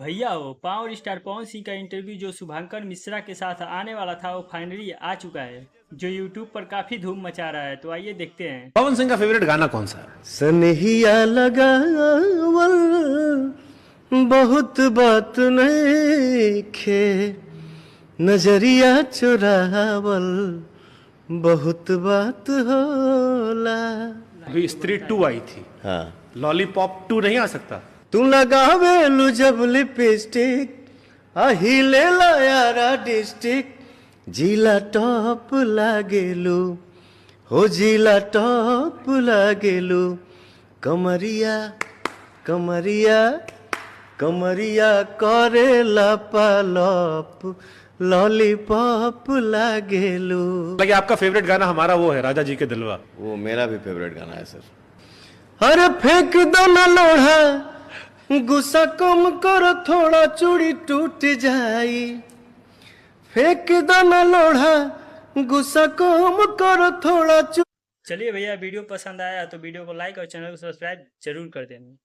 भैया हो power star Pawan Singh का इंटरव्यू जो शुभंकर मिश्रा के साथ आने वाला था वो फाइनली आ चुका है, जो यूट्यूब पर काफी धूम मचा रहा है। तो आइए देखते हैं। पवन सिंह का फेवरेट गाना कौन सा है? सनहिया लगावल बहुत बात नइखे, नजरिया चुरावल बहुत बात होला। अभी स्त्री 2 आई थी, हाँ, लॉलीपॉप 2 नहीं आ सकता? तू लगावेलू जब लिपस्टिक अहिले यारा डिस्ट्रिक्ट जिला टॉप लागेलू हो, जिला टॉप लागेलू। कमरिया कमरिया कमरिया करेला पालप लॉलीपॉप लागेलू। लगे आपका फेवरेट गाना हमारा वो है राजा जी के दिलवा। वो मेरा भी फेवरेट गाना है सर। अरे फेंक दो ना लोढ़ा, गुस्सा कम करो थोड़ा चूड़ी टूट जाई। फेंक दो ना लोढ़ा, गुस्सा कम करो थोड़ा चलिए भैया, वीडियो पसंद आया तो वीडियो को लाइक और चैनल को सब्सक्राइब जरूर कर देना।